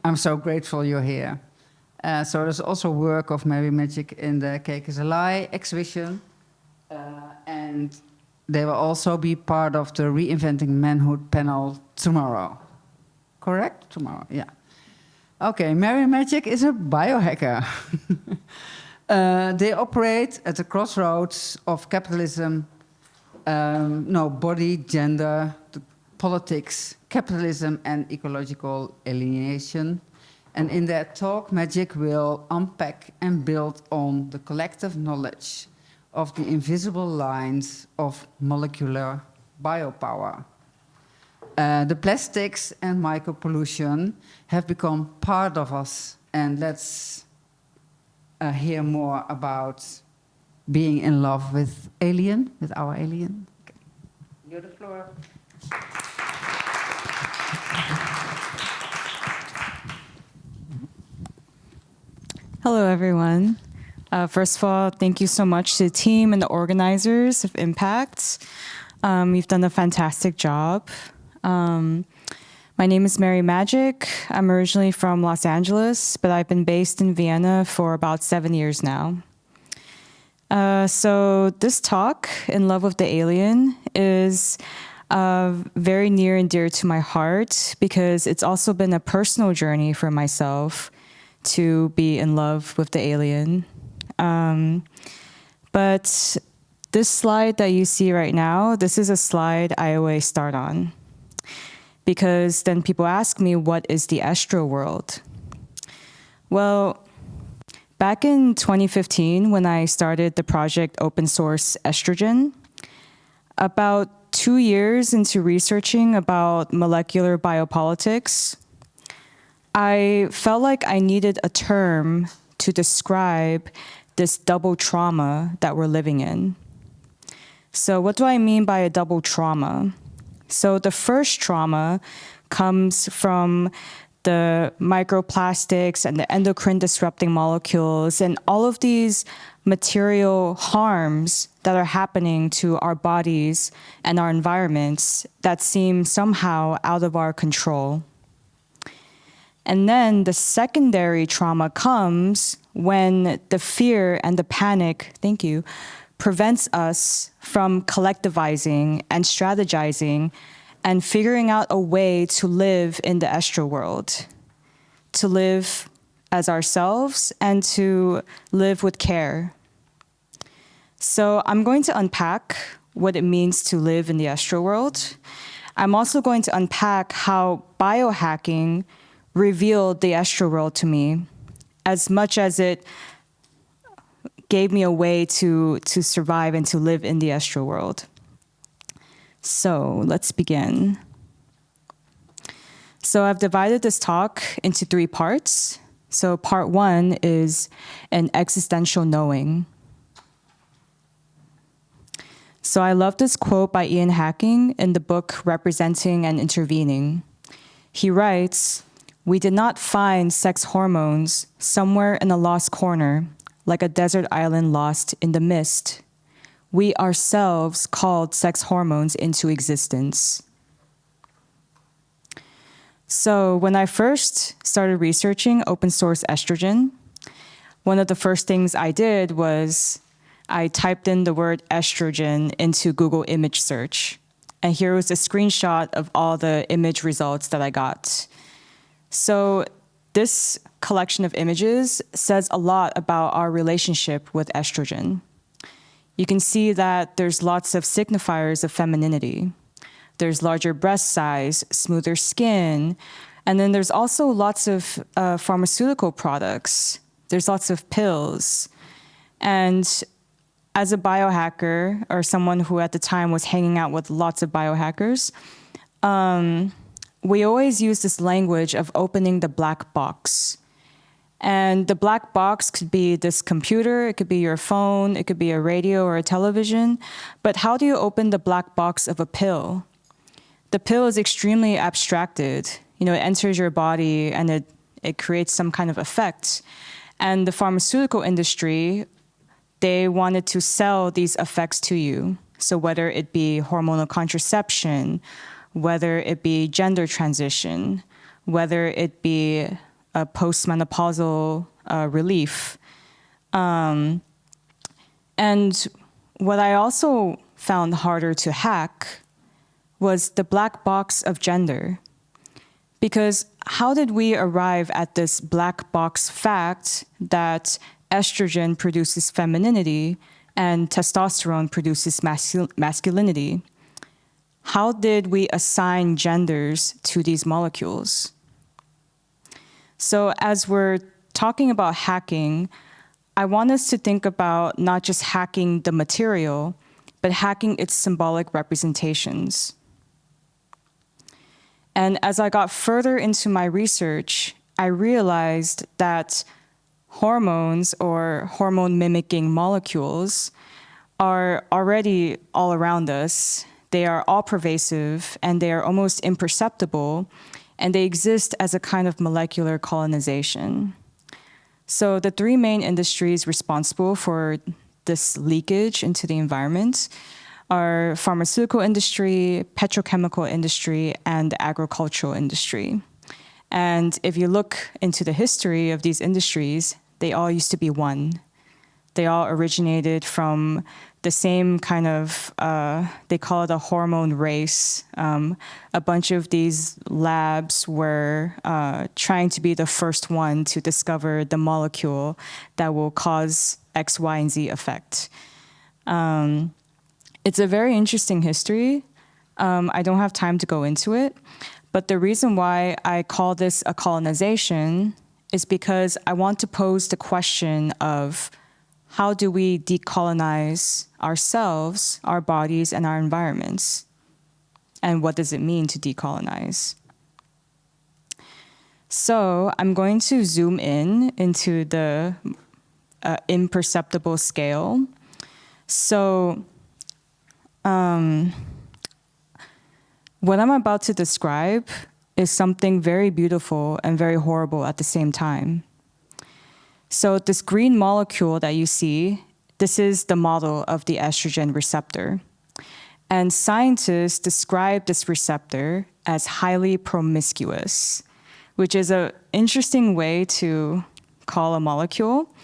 I'm so grateful you're here. So there's also work of Mary Maggic in the Cake is a Lie exhibition. And they will also be part of the Reinventing Manhood panel tomorrow. Correct? Tomorrow, yeah. Okay, Mary Maggic is a biohacker. They operate at the crossroads of capitalism, body, gender, politics, capitalism, and ecological alienation. And in that talk, Maggic will unpack and build on the collective knowledge of the invisible lines of molecular biopower. The plastics and micropollution have become part of us, and let's hear more about being in love with our alien. Okay. You're the floor. Hello, everyone. First of all, thank you so much to the team and the organizers of IMPAKT. You've done a fantastic job. My name is Mary Maggic. I'm originally from Los Angeles, but I've been based in Vienna for about 7 years now. So this talk, In Love with the Alien, is very near and dear to my heart because it's also been a personal journey for myself to be in love with the alien. But this slide that you see right now, this is a slide I always start on. Because then people ask me, what is the astro world? Well, back in 2015, when I started the project Open Source Estrogen, about 2 years into researching about molecular biopolitics, I felt like I needed a term to describe this double trauma that we're living in. So what do I mean by a double trauma? So the first trauma comes from the microplastics and the endocrine disrupting molecules and all of these material harms that are happening to our bodies and our environments that seem somehow out of our control. And then the secondary trauma comes when the fear and the panic, prevents us from collectivizing and strategizing and figuring out a way to live in the astro world, to live as ourselves and to live with care. So I'm going to unpack what it means to live in the astro world. I'm also going to unpack how biohacking revealed the astro world to me, as much as it gave me a way to survive and to live in the astro world. So let's begin. So I've divided this talk into 3 parts. So part 1 is an existential knowing. So I love this quote by Ian Hacking in the book Representing and Intervening. He writes, "We did not find sex hormones somewhere in a lost corner, like a desert island lost in the mist. We ourselves called sex hormones into existence." So when I first started researching open source estrogen, one of the first things I did was I typed in the word estrogen into Google image search. And here was a screenshot of all the image results that I got. So this collection of images says a lot about our relationship with estrogen. You can see that there's lots of signifiers of femininity. There's larger breast size, smoother skin, and then there's also lots of pharmaceutical products. There's lots of pills. And as a biohacker, or someone who at the time was hanging out with lots of biohackers, we always use this language of opening the black box. And the black box could be this computer, it could be your phone, it could be a radio or a television. But how do you open the black box of a pill? The pill is extremely abstracted. You know, it enters your body and it creates some kind of effect. And the pharmaceutical industry, they wanted to sell these effects to you. So whether it be hormonal contraception, whether it be gender transition, whether it be a postmenopausal relief. And what I also found harder to hack was the black box of gender. Because how did we arrive at this black box fact that estrogen produces femininity and testosterone produces masculinity? How did we assign genders to these molecules? So as we're talking about hacking, I want us to think about not just hacking the material, but hacking its symbolic representations. And as I got further into my research, I realized that hormones or hormone-mimicking molecules are already all around us. They are all pervasive, and they are almost imperceptible, and they exist as a kind of molecular colonization. So the three main industries responsible for this leakage into the environment are pharmaceutical industry, petrochemical industry, and agricultural industry. And if you look into the history of these industries, they all used to be one. They all originated from the same kind of, they call it a hormone race. A bunch of these labs were trying to be the first one to discover the molecule that will cause X, Y, and Z effect. It's a very interesting history. I don't have time to go into it, but the reason why I call this a colonization is because I want to pose the question of how do we decolonize ourselves, our bodies, and our environments? And what does it mean to decolonize? So I'm going to zoom in into the imperceptible scale. So what I'm about to describe is something very beautiful and very horrible at the same time. So this green molecule that you see, this is the model of the estrogen receptor. And scientists describe this receptor as highly promiscuous, which is an interesting way to call a molecule.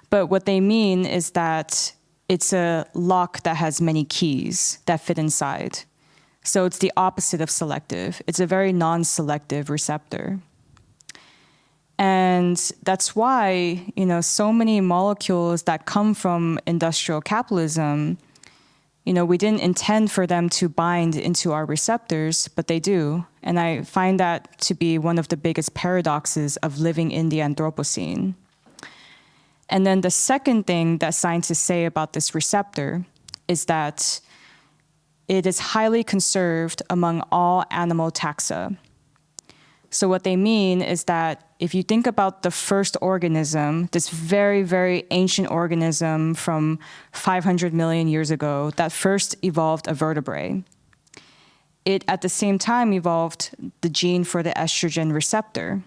But what they mean is that it's a lock that has many keys that fit inside. So it's the opposite of selective. It's a very non-selective receptor. And that's why, so many molecules that come from industrial capitalism, we didn't intend for them to bind into our receptors, but they do. And I find that to be one of the biggest paradoxes of living in the Anthropocene. And then the second thing that scientists say about this receptor is that it is highly conserved among all animal taxa. So what they mean is that if you think about the first organism, this very, very ancient organism from 500 million years ago that first evolved a vertebrae, it at the same time evolved the gene for the estrogen receptor.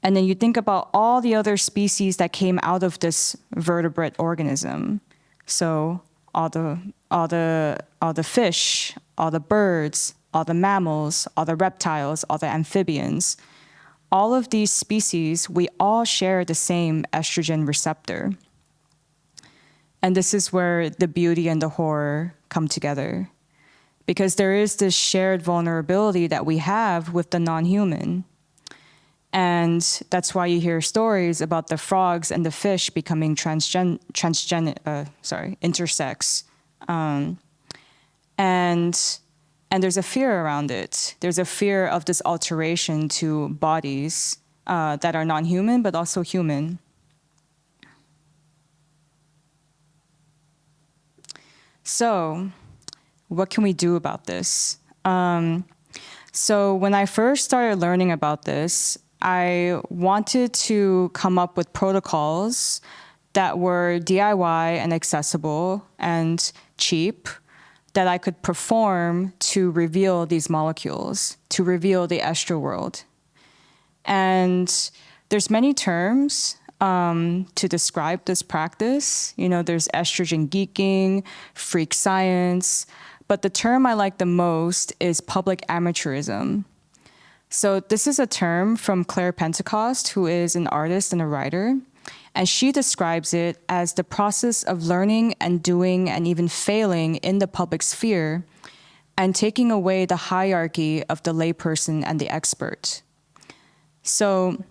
And then you think about all the other species that came out of this vertebrate organism. So all the fish, all the birds, all the mammals, all the reptiles, all the amphibians, all of these species, we all share the same estrogen receptor. And this is where the beauty and the horror come together. Because there is this shared vulnerability that we have with the non-human. And that's why you hear stories about the frogs and the fish becoming intersex. And there's a fear around it. There's a fear of this alteration to bodies that are non-human, but also human. So, what can we do about this? So when I first started learning about this, I wanted to come up with protocols that were DIY and accessible and cheap that I could perform to reveal these molecules, to reveal the estro world. And there's many terms to describe this practice. There's estrogen geeking, freak science, but the term I like the most is public amateurism. So this is a term from Claire Pentecost, who is an artist and a writer. And she describes it as the process of learning and doing and even failing in the public sphere and taking away the hierarchy of the layperson and the expert. So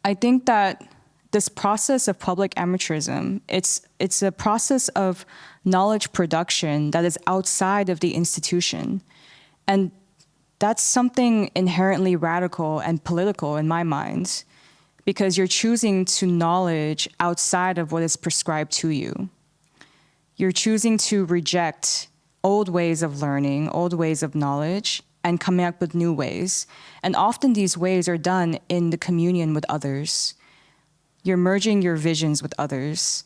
I think that this process of public amateurism, it's a process of knowledge production that is outside of the institution. And that's something inherently radical and political in my mind, because you're choosing to knowledge outside of what is prescribed to you. You're choosing to reject old ways of learning, old ways of knowledge, and coming up with new ways. And often these ways are done in the communion with others. You're merging your visions with others.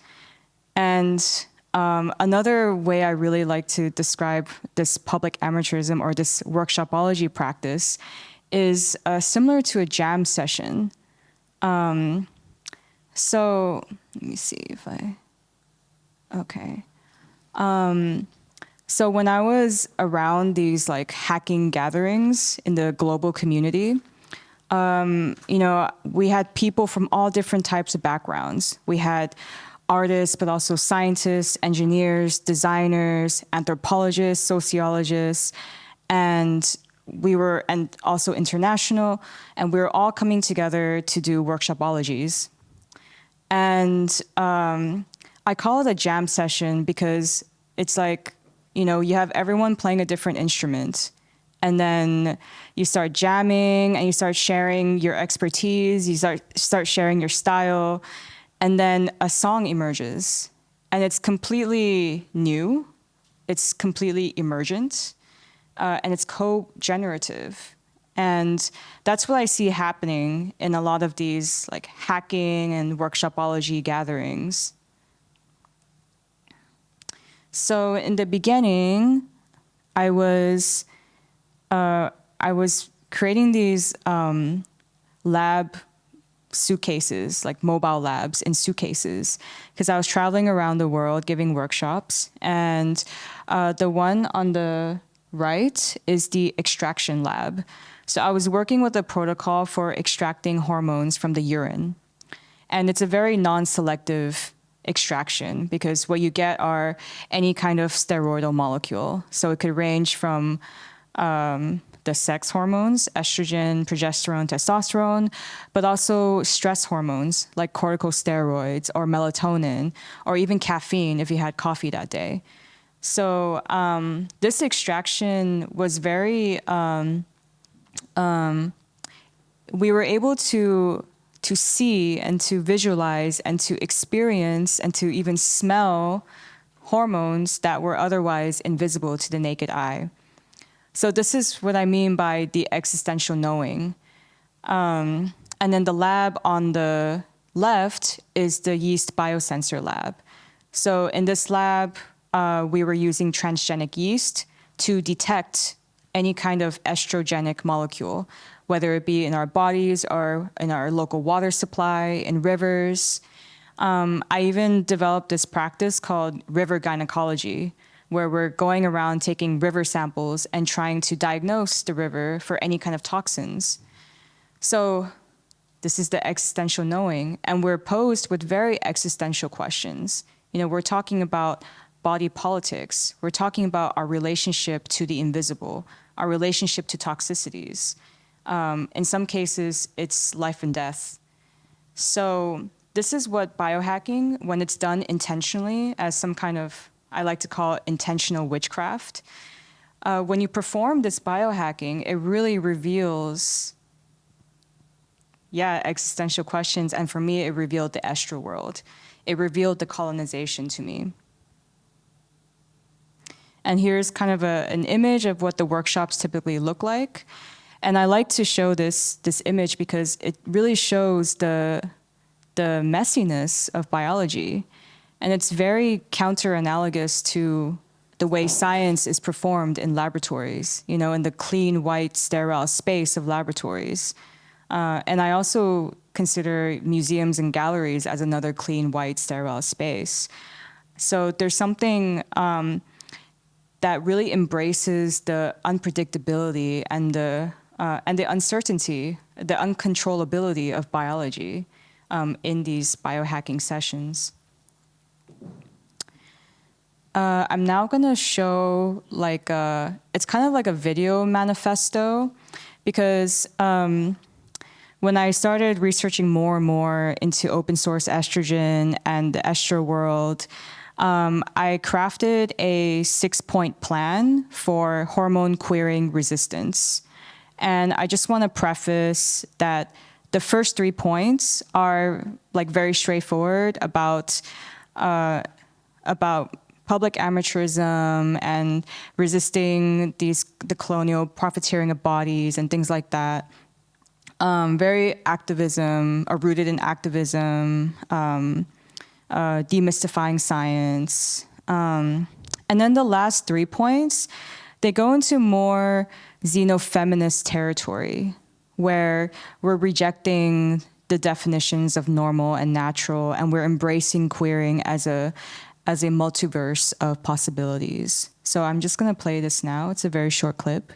And another way I really like to describe this public amateurism or this workshopology practice is similar to a jam session. So let me see if okay. So when I was around these like hacking gatherings in the global community, we had people from all different types of backgrounds. We had artists, but also scientists, engineers, designers, anthropologists, sociologists, and also international, and we were all coming together to do workshopologies. And I call it a jam session because it's like, you have everyone playing a different instrument. And then you start jamming and you start sharing your expertise, you start sharing your style, and then a song emerges. And it's completely new, it's completely emergent, and it's co-generative. And that's what I see happening in a lot of these like hacking and workshopology gatherings. So in the beginning, I was creating these lab suitcases, like mobile labs in suitcases, because I was traveling around the world giving workshops. And the one on the right is the extraction lab. So I was working with a protocol for extracting hormones from the urine. And it's a very non-selective extraction because what you get are any kind of steroidal molecule. So it could range from the sex hormones, estrogen, progesterone, testosterone, but also stress hormones like corticosteroids or melatonin, or even caffeine if you had coffee that day. So this extraction was very, we were able to see and to visualize and to experience and to even smell hormones that were otherwise invisible to the naked eye. So this is what I mean by the existential knowing. And then the lab on the left is the yeast biosensor lab. So in this lab, we were using transgenic yeast to detect any kind of estrogenic molecule, whether it be in our bodies or in our local water supply, in rivers. I even developed this practice called river gynecology, where we're going around taking river samples and trying to diagnose the river for any kind of toxins. So this is the existential knowing, and we're posed with very existential questions. We're talking about body politics. We're talking about our relationship to the invisible, our relationship to toxicities. In some cases, it's life and death. So this is what biohacking, when it's done intentionally as some kind of, I like to call it intentional witchcraft. When you perform this biohacking, it really reveals, existential questions. And for me, it revealed the astral world. It revealed the colonization to me. And here's kind of an image of what the workshops typically look like. And I like to show this image because it really shows the messiness of biology. And it's very counter-analogous to the way science is performed in laboratories, in the clean, white, sterile space of laboratories. And I also consider museums and galleries as another clean, white, sterile space. So there's something that really embraces the unpredictability and the and the uncertainty, the uncontrollability of biology in these biohacking sessions. I'm now going to show it's kind of like a video manifesto, because when I started researching more and more into open source estrogen and the estro world, I crafted a 6-point plan for hormone queering resistance. And I just want to preface that the first 3 points are like very straightforward about public amateurism and resisting the colonial profiteering of bodies and things like that. Very activism, or rooted in activism, demystifying science. And then the last 3 points, they go into more xenofeminist territory, where we're rejecting the definitions of normal and natural, and we're embracing queering as a multiverse of possibilities. So I'm just going to play this now. It's a very short clip.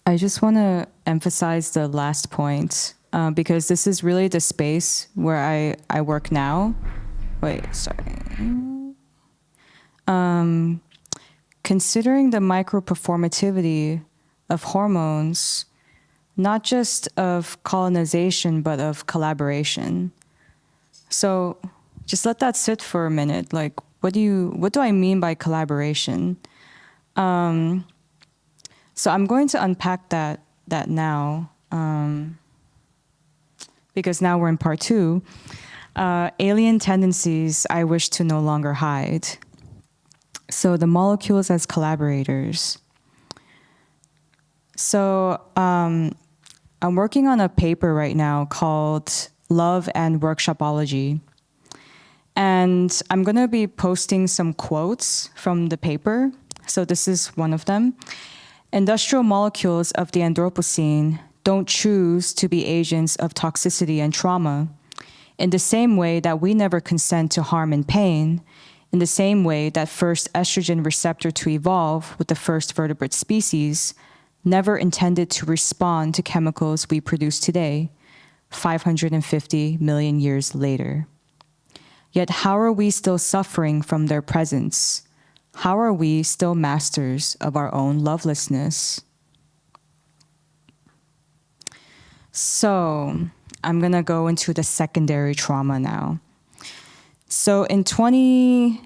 I just want to emphasize the last point, because this is really the space where I work now. Wait, sorry. Considering the microperformativity of hormones, not just of colonization, but of collaboration. So just let that sit for a minute. Like, what do I mean by collaboration? So I'm going to unpack that now, because now we're in part 2. Alien tendencies I wish to no longer hide. So the molecules as collaborators. So I'm working on a paper right now called Love and Workshopology. And I'm going to be posting some quotes from the paper. So this is one of them. Industrial molecules of the Anthropocene don't choose to be agents of toxicity and trauma. In the same way that we never consent to harm and pain, in the same way that first estrogen receptor to evolve with the first vertebrate species never intended to respond to chemicals we produce today, 550 million years later. Yet how are we still suffering from their presence? How are we still masters of our own lovelessness? So I'm going to go into the secondary trauma now. So in 2012,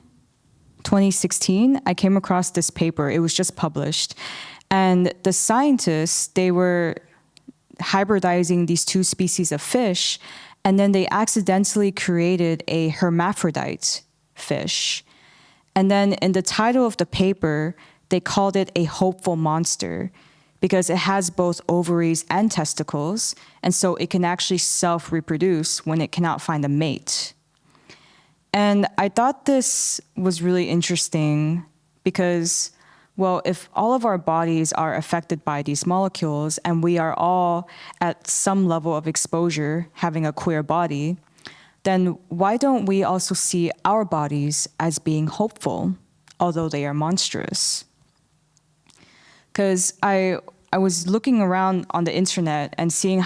2016, I came across this paper. It was just published. And the scientists, they were hybridizing these two species of fish, and then they accidentally created a hermaphrodite fish. And then in the title of the paper, they called it a hopeful monster because it has both ovaries and testicles, and so it can actually self-reproduce when it cannot find a mate. And I thought this was really interesting because, well, if all of our bodies are affected by these molecules and we are all at some level of exposure having a queer body, then why don't we also see our bodies as being hopeful, although they are monstrous? Because I was looking around on the internet and seeing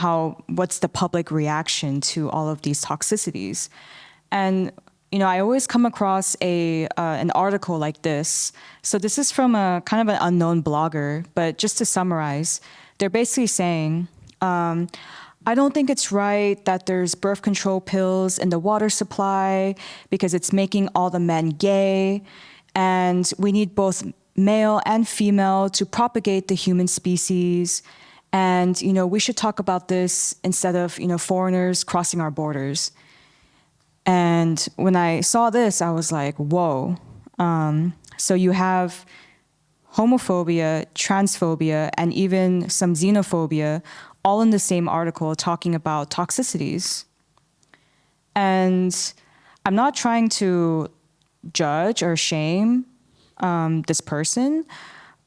what's the public reaction to all of these toxicities. And I always come across an article like this. So this is from a kind of an unknown blogger, but just to summarize, they're basically saying, I don't think it's right that there's birth control pills in the water supply because it's making all the men gay, and we need both male and female to propagate the human species. And, we should talk about this instead of, foreigners crossing our borders. And when I saw this, I was like, whoa. So you have homophobia, transphobia, and even some xenophobia all in the same article talking about toxicities. And I'm not trying to judge or shame this person,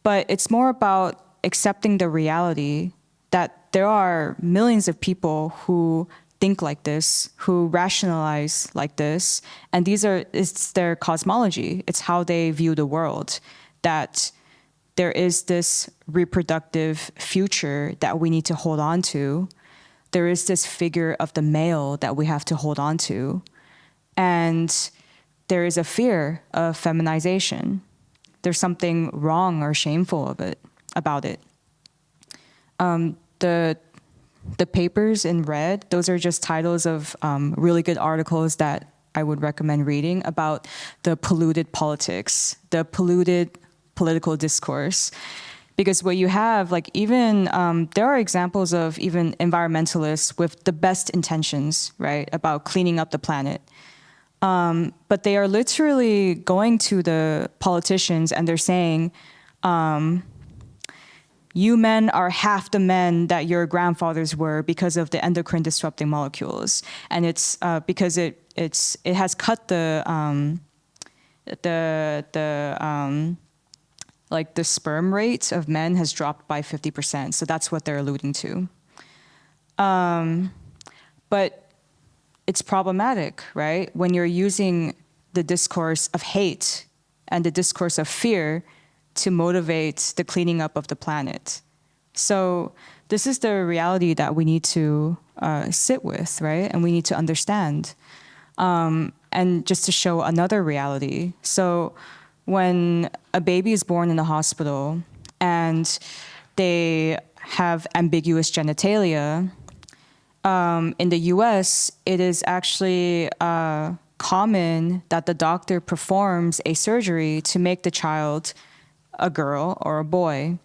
but it's more about accepting the reality that there are millions of people who think like this, who rationalize like this, and it's their cosmology. It's how they view the world, that there is this reproductive future that we need to hold on to. There is this figure of the male that we have to hold on to. And there is a fear of feminization. There's something wrong or shameful about it. The papers in red, those are just titles of really good articles that I would recommend reading about the polluted politics, the polluted political discourse. Because what you have, there are examples of even environmentalists with the best intentions, right, about cleaning up the planet. But they are literally going to the politicians and they're saying, you men are half the men that your grandfathers were because of the endocrine disrupting molecules. And it's because it has cut the sperm rate of men has dropped by 50%. So that's what they're alluding to. But it's problematic, right? When you're using the discourse of hate and the discourse of fear to motivate the cleaning up of the planet. So this is the reality that we need to sit with, right? And we need to understand. And just to show another reality. So when a baby is born in the hospital and they have ambiguous genitalia, in the US, it is actually common that the doctor performs a surgery to make the child a girl or a boy.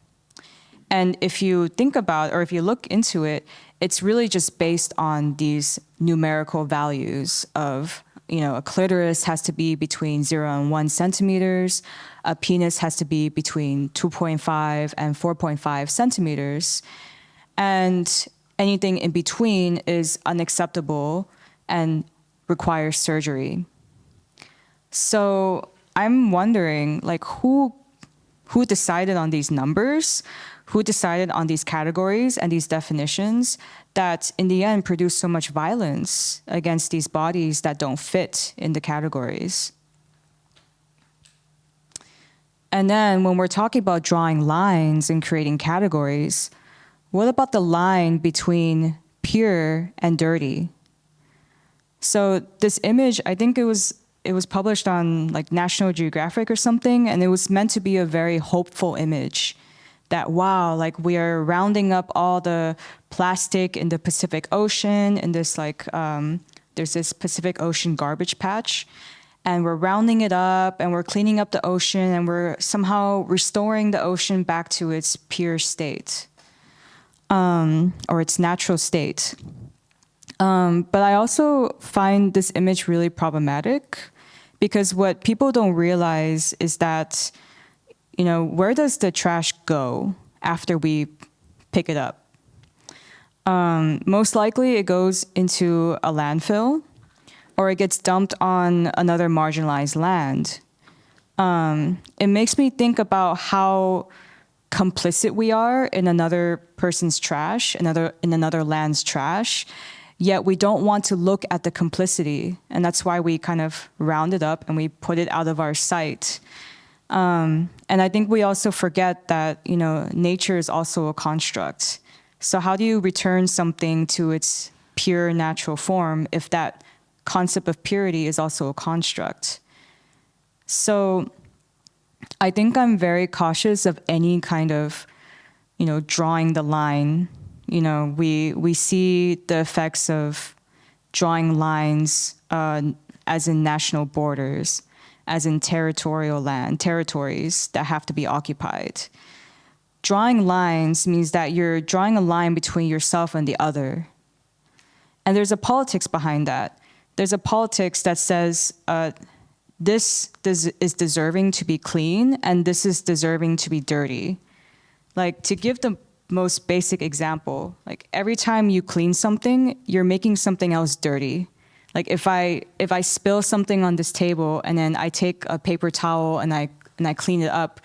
And if you think about, or if you look into it, it's really just based on these numerical values of, a clitoris has to be between 0 and 1 centimeters, a penis has to be between 2.5 and 4.5 centimeters, and anything in between is unacceptable and requires surgery. So I'm wondering, who decided on these numbers? Who decided on these categories and these definitions that in the end produce so much violence against these bodies that don't fit in the categories? And then when we're talking about drawing lines and creating categories, what about the line between pure and dirty? So this image, I think it was published on National Geographic or something, and it was meant to be a very hopeful image that, wow, we are rounding up all the plastic in the Pacific Ocean in this there's this Pacific Ocean garbage patch. and we're rounding it up and we're cleaning up the ocean and we're somehow restoring the ocean back to its pure state, or its natural state. But I also find this image really problematic because what people don't realize is that, where does the trash go after we pick it up? Most likely it goes into a landfill or it gets dumped on another marginalized land. It makes me think about how complicit we are in another person's trash, in another land's trash, yet we don't want to look at the complicity. And that's why we kind of round it up and we put it out of our sight. And I think we also forget that, nature is also a construct. So how do you return something to its pure natural form if that concept of purity is also a construct? So I think I'm very cautious of any kind of, drawing the line. We see the effects of drawing lines as in national borders, as in territories that have to be occupied. Drawing lines means that you're drawing a line between yourself and the other. And there's a politics behind that. There's a politics that says this is deserving to be clean and this is deserving to be dirty. Like, to give the most basic example, like every time you clean something, you're making something else dirty. Like if I spill something on this table and then I take a paper towel and I clean it up,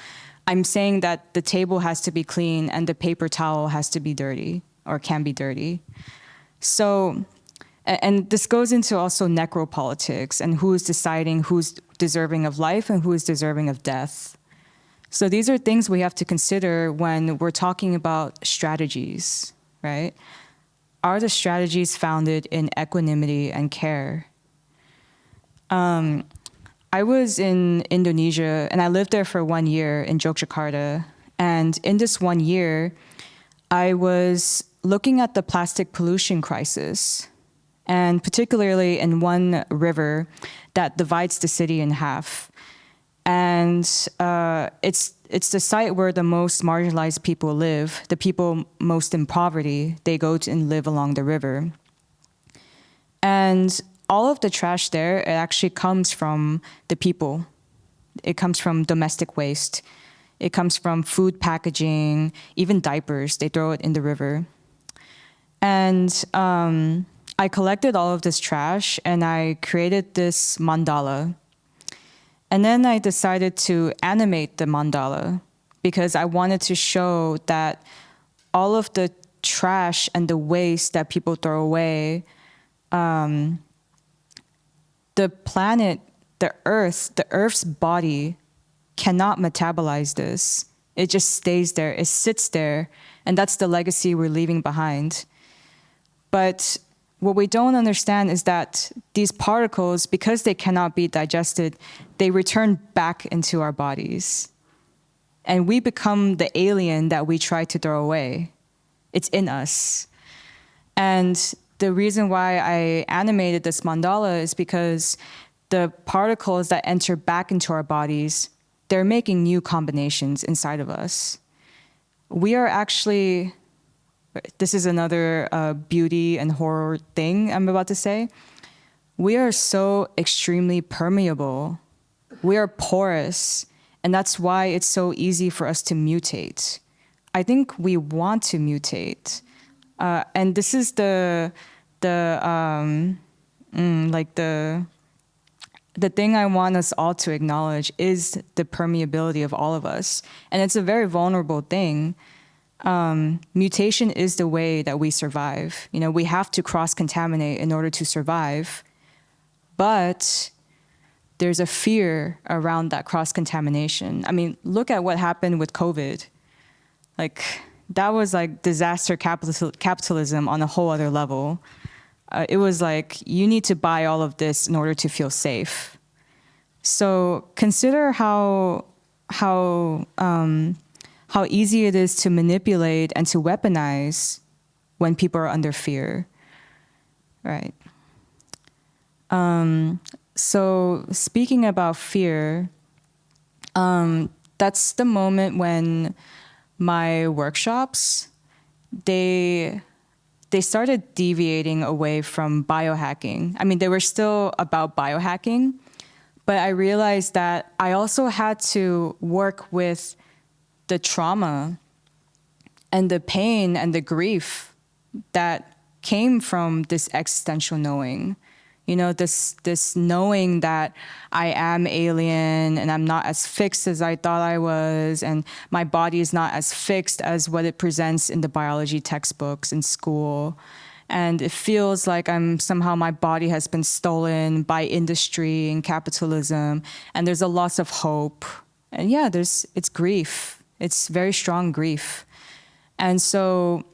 I'm saying that the table has to be clean and the paper towel has to be dirty or can be dirty. So, and this goes into also necropolitics and who is deciding who's deserving of life and who is deserving of death. So these are things we have to consider when we're talking about strategies, right? Are the strategies founded in equanimity and care? I was in Indonesia and I lived there for 1 year in Yogyakarta. And in this 1 year, I was looking at the plastic pollution crisis, and particularly in one river that divides the city in half. And it's the site where the most marginalized people live, the people most in poverty. They go to and live along the river. And all of the trash there, it actually comes from the people. It comes from domestic waste. It comes from food packaging, even diapers. They throw it in the river. And I collected all of this trash and I created this mandala. And then I decided to animate the mandala because I wanted to show that all of the trash and the waste that people throw away, the planet, the Earth's body cannot metabolize this. It just stays there, it sits there, and that's the legacy we're leaving behind. But what we don't understand is that these particles, because they cannot be digested, they return back into our bodies. And we become the alien that we try to throw away. It's in us. And the reason why I animated this mandala is because the particles that enter back into our bodies, they're making new combinations inside of us. We are actually, this is another beauty and horror thing I'm about to say. We are so extremely permeable. We are porous, and that's why it's so easy for us to mutate. I think we want to mutate. And this is the thing I want us all to acknowledge is the permeability of all of us. And it's a very vulnerable thing. Mutation is the way that we survive. We have to cross-contaminate in order to survive. But there's a fear around that cross-contamination. I mean, look at what happened with COVID. That was like disaster capitalism on a whole other level. It was like, you need to buy all of this in order to feel safe. So consider how easy it is to manipulate and to weaponize when people are under fear, right? So speaking about fear, that's the moment when my workshops, they started deviating away from biohacking. I mean, they were still about biohacking, but I realized that I also had to work with the trauma and the pain and the grief that came from this existential knowing. You know, this knowing that I am alien and I'm not as fixed as I thought I was, and my body is not as fixed as what it presents in the biology textbooks in school. And it feels like my body has been stolen by industry and capitalism, and there's a loss of hope. And yeah, it's grief. It's very strong grief. And so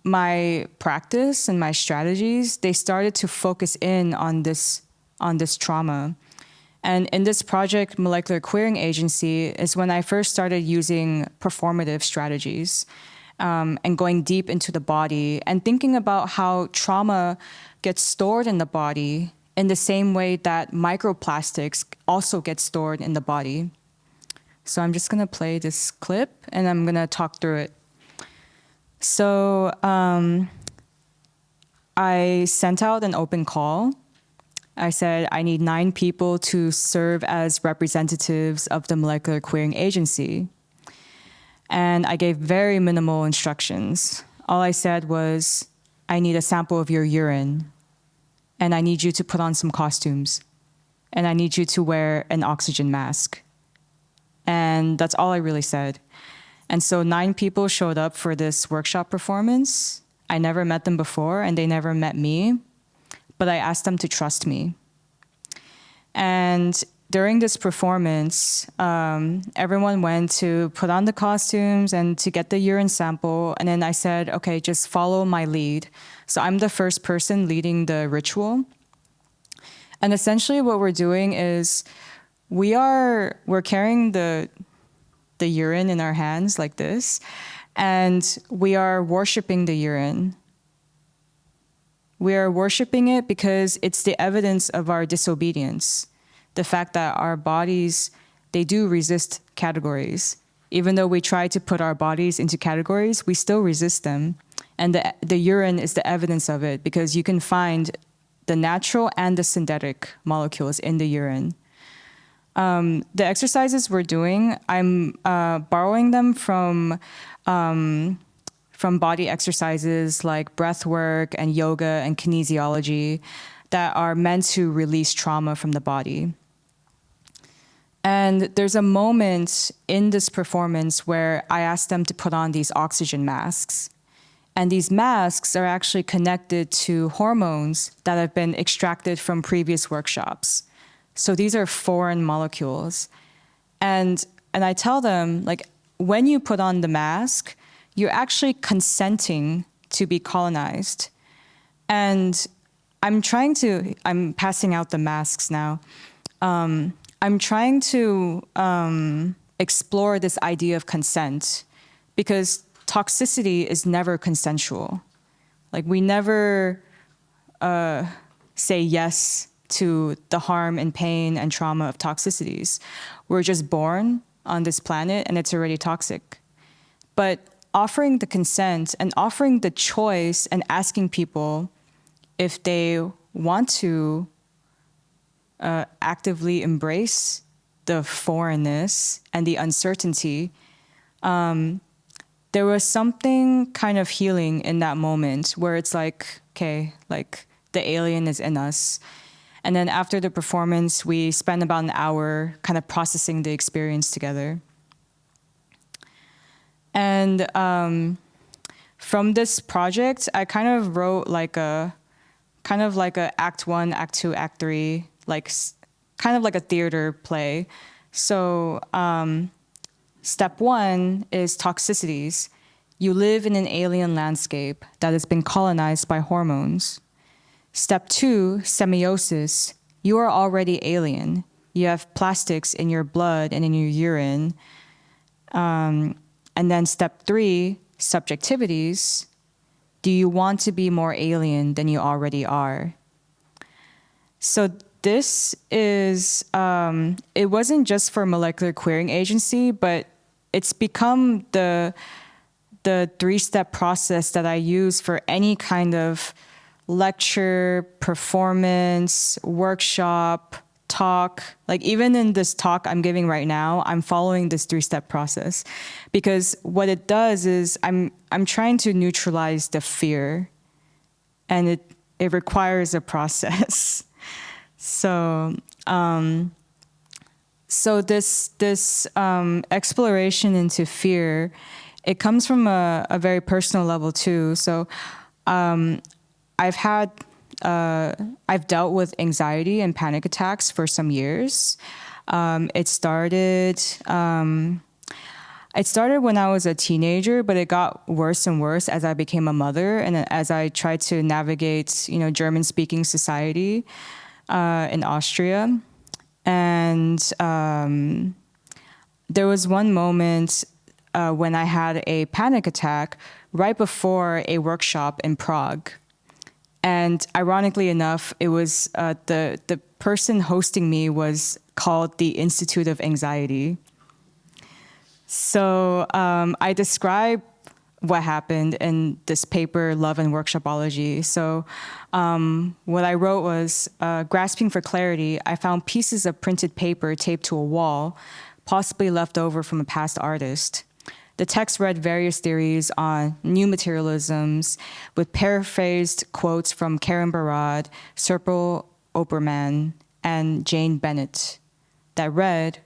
my practice and my strategies, they started to focus in on this trauma. And in this project, Molecular Queering Agency, is when I first started using performative strategies and going deep into the body and thinking about how trauma gets stored in the body in the same way that microplastics also get stored in the body. So I'm just gonna play this clip and I'm gonna talk through it. So I sent out an open call. I said, I need 9 people to serve as representatives of the Molecular Queering Agency. And I gave very minimal instructions. All I said was, I need a sample of your urine, and I need you to put on some costumes, and I need you to wear an oxygen mask. And that's all I really said. And so 9 people showed up for this workshop performance. I never met them before, and they never met me, but I asked them to trust me. And during this performance, everyone went to put on the costumes and to get the urine sample. And then I said, okay, just follow my lead. So I'm the first person leading the ritual. And essentially what we're doing is we're carrying the urine in our hands like this, and we are worshiping the urine. We are worshiping it because it's the evidence of our disobedience. The fact that our bodies, they do resist categories. Even though we try to put our bodies into categories, we still resist them. And the urine is the evidence of it, because you can find the natural and the synthetic molecules in the urine. The exercises we're doing, I'm borrowing them from body exercises like breath work and yoga and kinesiology that are meant to release trauma from the body. And there's a moment in this performance where I asked them to put on these oxygen masks. And these masks are actually connected to hormones that have been extracted from previous workshops. So these are foreign molecules. And I tell them, like, when you put on the mask, you're actually consenting to be colonized. And I'm passing out the masks now. I'm trying to explore this idea of consent, because toxicity is never consensual. Like, we never say yes to the harm and pain and trauma of toxicities. We're just born on this planet and it's already toxic. But offering the consent and offering the choice and asking people if they want to actively embrace the foreignness and the uncertainty, there was something kind of healing in that moment where it's like, okay, like the alien is in us. And then after the performance, we spent about an hour kind of processing the experience together. And from this project, I kind of wrote like a act 1, act 2, act 3, kind of like a theater play. So step 1 is toxicities. You live in an alien landscape that has been colonized by hormones. Step 2, semiosis. You are already alien. You have plastics in your blood and in your urine. And then step 3, subjectivities. Do you want to be more alien than you already are? So this is, it wasn't just for molecular querying agency, but it's become the three-step process that I use for any kind of lecture, performance, workshop, talk. Like even in this talk I'm giving right now, I'm following this three-step process because what it does is I'm trying to neutralize the fear, and it requires a process. So this exploration into fear, it comes from a very personal level too. So I've dealt with anxiety and panic attacks for some years. It started when I was a teenager, but it got worse and worse as I became a mother and as I tried to navigate, German-speaking society in Austria. And there was one moment when I had a panic attack right before a workshop in Prague. And ironically enough, it was the person hosting me was called the Institute of Anxiety. So I describe what happened in this paper, Love and Workshopology. So what I wrote was, grasping for clarity, I found pieces of printed paper taped to a wall, possibly left over from a past artist. The text read various theories on new materialisms with paraphrased quotes from Karen Barad, Serpil Obermann, and Jane Bennett that read,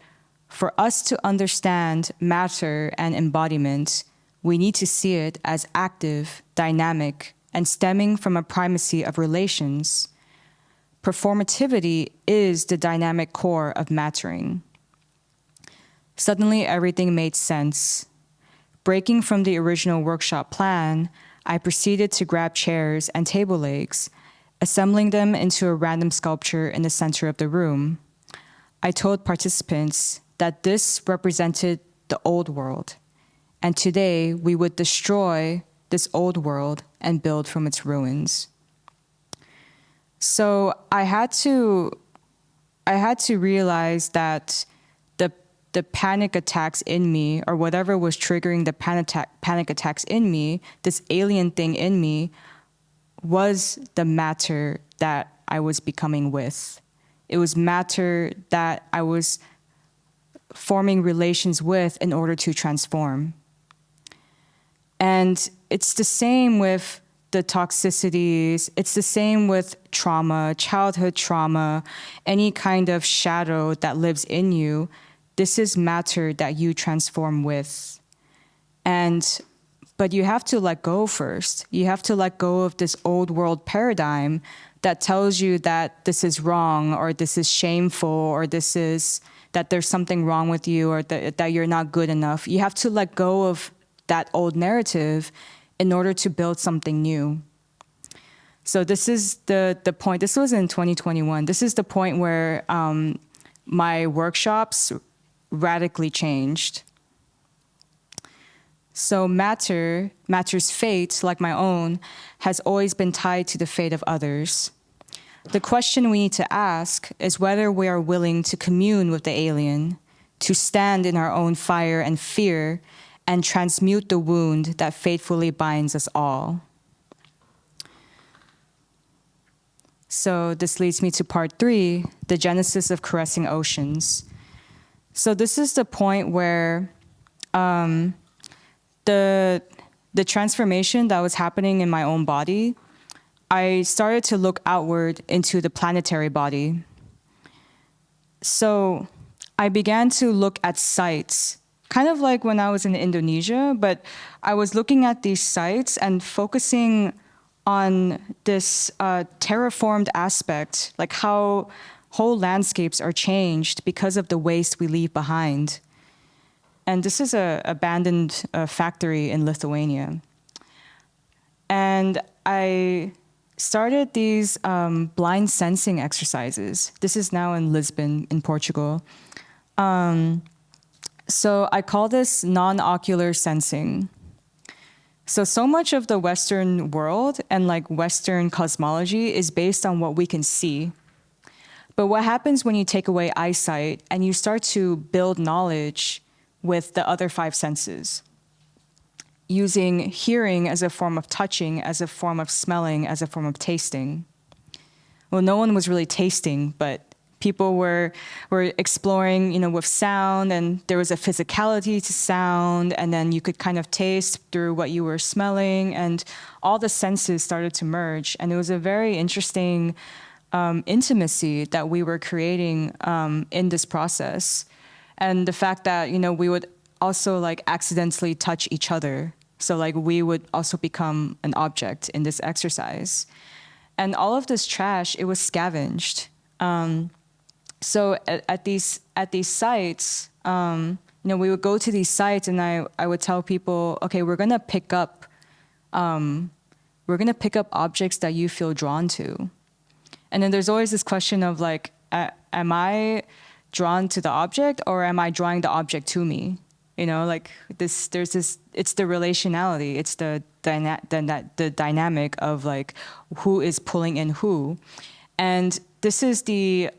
"For us to understand matter and embodiment, we need to see it as active, dynamic, and stemming from a primacy of relations. Performativity is the dynamic core of mattering." Suddenly, everything made sense. Breaking from the original workshop plan, I proceeded to grab chairs and table legs, assembling them into a random sculpture in the center of the room. I told participants that this represented the old world, and today we would destroy this old world and build from its ruins. So I had to realize that the panic attacks in me, or whatever was triggering the panic attacks in me, this alien thing in me, was the matter that I was becoming with. It was matter that I was forming relations with in order to transform. And it's the same with the toxicities. It's the same with trauma, childhood trauma, any kind of shadow that lives in you. This is matter that you transform with. But you have to let go first. You have to let go of this old world paradigm that tells you that this is wrong, or this is shameful, or that there's something wrong with you, or that you're not good enough. You have to let go of that old narrative in order to build something new. So this is the point. This was in 2021. This is the point where my workshops radically changed. So matter's fate, like my own, has always been tied to the fate of others. The question we need to ask is whether we are willing to commune with the alien, to stand in our own fire and fear, and transmute the wound that fatefully binds us all. So this leads me to part 3, the genesis of caressing oceans. So this is the point where the transformation that was happening in my own body, I started to look outward into the planetary body. So I began to look at sites, kind of like when I was in Indonesia, but I was looking at these sites and focusing on this terraformed aspect, like how whole landscapes are changed because of the waste we leave behind. And this is an abandoned factory in Lithuania. And I started these blind sensing exercises. This is now in Lisbon, in Portugal. So I call this non-ocular sensing. So much of the Western world and like Western cosmology is based on what we can see. But what happens when you take away eyesight and you start to build knowledge with the other 5 senses? Using hearing as a form of touching, as a form of smelling, as a form of tasting. Well, no one was really tasting, but people were exploring, with sound, and there was a physicality to sound, and then you could kind of taste through what you were smelling, and all the senses started to merge. And it was a very interesting intimacy that we were creating in this process. And the fact that, we would also like accidentally touch each other. So like we would also become an object in this exercise. And all of this trash, it was scavenged. So at these sites, we would go to these sites, and I would tell people, okay, we're gonna pick up objects that you feel drawn to. And then there's always this question of like, am I drawn to the object, or am I drawing the object to me? Like it's the relationality, it's the dynamic of like who is pulling in who. And this is the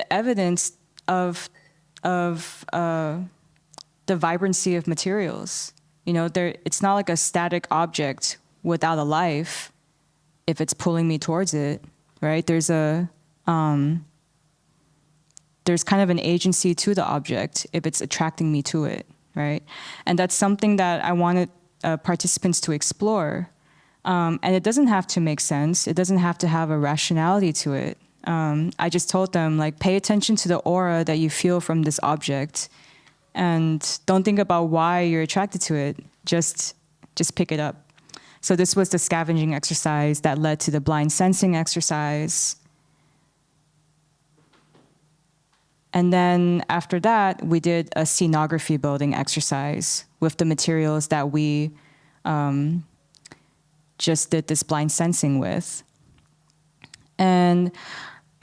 evidence of the vibrancy of materials. It's not like a static object without a life if it's pulling me towards it, right? There's kind of an agency to the object if it's attracting me to it, right? And that's something that I wanted participants to explore. And it doesn't have to make sense. It doesn't have to have a rationality to it. I just told them, like, pay attention to the aura that you feel from this object, and don't think about why you're attracted to it. Just pick it up. So this was the scavenging exercise that led to the blind sensing exercise. And then after that, we did a scenography building exercise with the materials that we just did this blind sensing with. And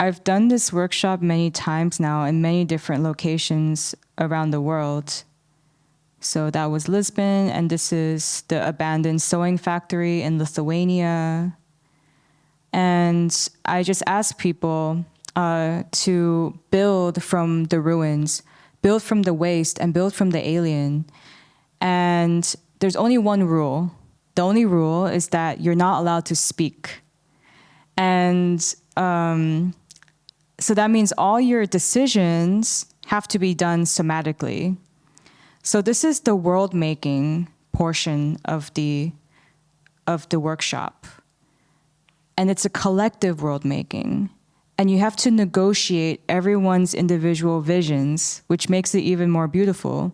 I've done this workshop many times now in many different locations around the world. So that was Lisbon, and this is the abandoned sewing factory in Lithuania. And I just asked people to build from the ruins, build from the waste, and build from the alien. And there's only one rule. The only rule is that you're not allowed to speak. And so that means all your decisions have to be done somatically. So this is the world-making portion of the workshop. And it's a collective world-making. And you have to negotiate everyone's individual visions, which makes it even more beautiful.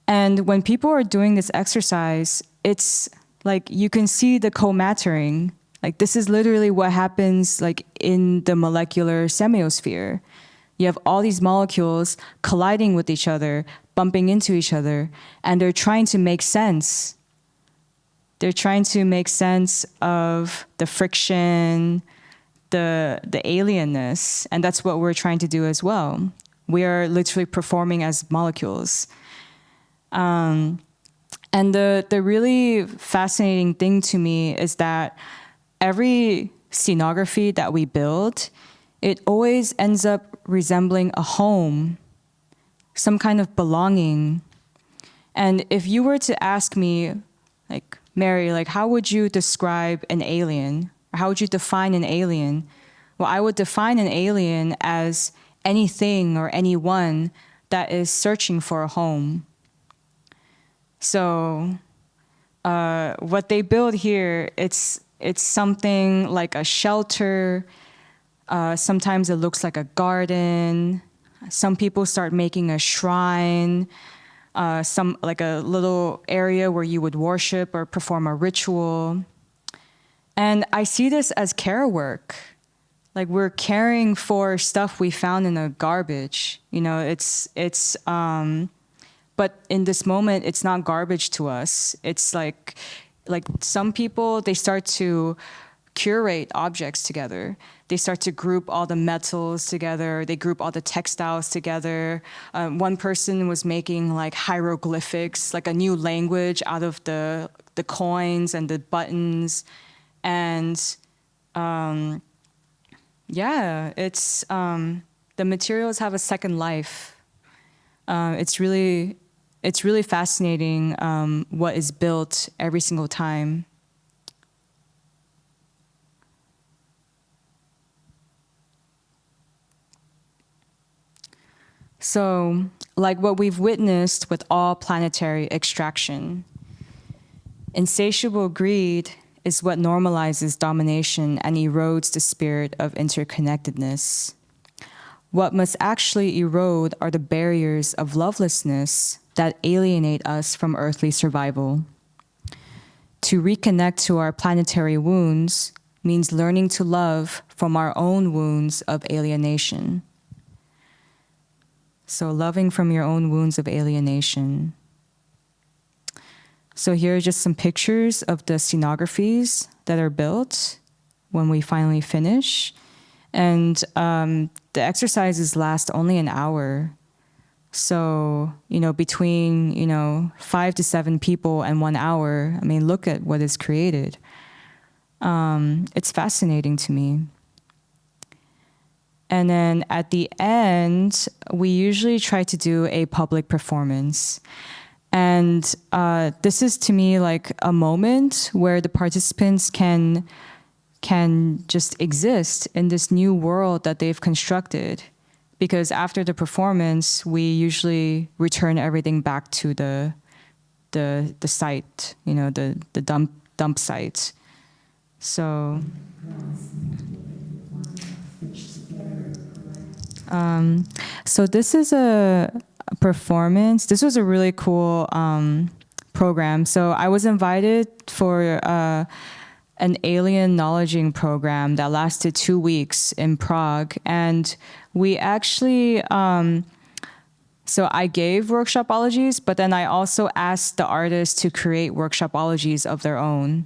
And when people are doing this exercise, it's like you can see the co-mattering. Like this is literally what happens like in the molecular semiosphere. You have all these molecules colliding with each other, bumping into each other, and they're trying to make sense. They're trying to make sense of the friction, the alienness, and that's what we're trying to do as well. We are literally performing as molecules. And the really fascinating thing to me is that every scenography that we build, it always ends up resembling a home, some kind of belonging. And if you were to ask me, like, Mary, like, how would you describe an alien? Or how would you define an alien? Well, I would define an alien as anything or anyone that is searching for a home. So what they build here, it's something like a shelter. Sometimes it looks like a garden. Some people start making a shrine, some like a little area where you would worship or perform a ritual. And I see this as care work. Like we're caring for stuff we found in the garbage. You know, but in this moment, it's not garbage to us. It's like some people, they start to curate objects together. They start to group all the metals together. They group all the textiles together. One person was making like hieroglyphics, like a new language out of the coins and the buttons. And Yeah, it's the materials have a second life. It's really fascinating what is built every single time. So, like what we've witnessed with all planetary extraction, insatiable greed is what normalizes domination and erodes the spirit of interconnectedness. What must actually erode are the barriers of lovelessness that alienate us from earthly survival. To reconnect to our planetary wounds means learning to love from our own wounds of alienation. So loving from your own wounds of alienation. So here are just some pictures of the scenographies that are built when we finally finish. And the exercises last only an hour. So, between, 5 to 7 people and 1 hour, I mean, look at what is created. It's fascinating to me. And then at the end, we usually try to do a public performance. And this is to me like a moment where the participants can just exist in this new world that they've constructed. Because after the performance, we usually return everything back to the site, the dump site. So so this is a performance. This was a really cool program. So I was invited for an alien knowledging program that lasted 2 weeks in Prague. And we actually, so I gave workshopologies, but then I also asked the artists to create workshopologies of their own.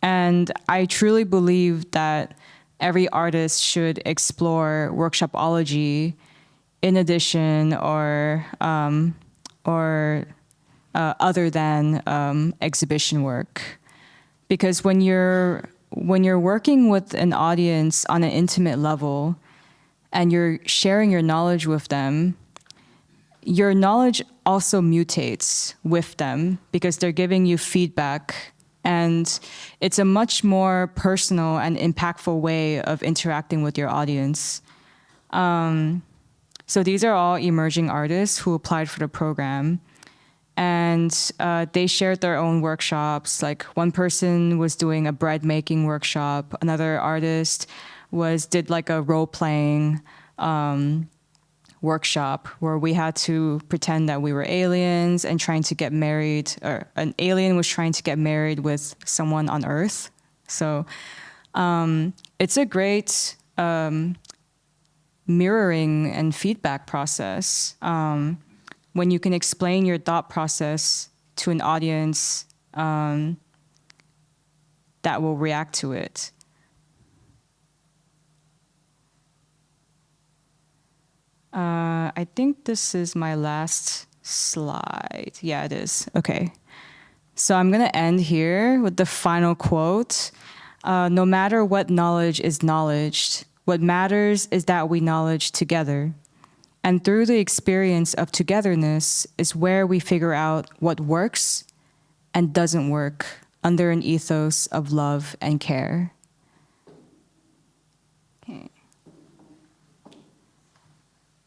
And I truly believe that every artist should explore workshopology in addition or other than exhibition work. Because when you're working with an audience on an intimate level and you're sharing your knowledge with them, your knowledge also mutates with them because they're giving you feedback. And it's a much more personal and impactful way of interacting with your audience. So these are all emerging artists who applied for the program. And they shared their own workshops. Like one person was doing a bread making workshop. Another artist did like a role playing workshop where we had to pretend that we were aliens and trying to get married, or an alien was trying to get married with someone on Earth. So it's a great mirroring and feedback process. When you can explain your thought process to an audience that will react to it. I think this is my last slide. Yeah, it is. Okay. So I'm going to end here with the final quote. No matter what knowledge is knowledged, what matters is that we knowledge together. And through the experience of togetherness is where we figure out what works and doesn't work under an ethos of love and care. Okay.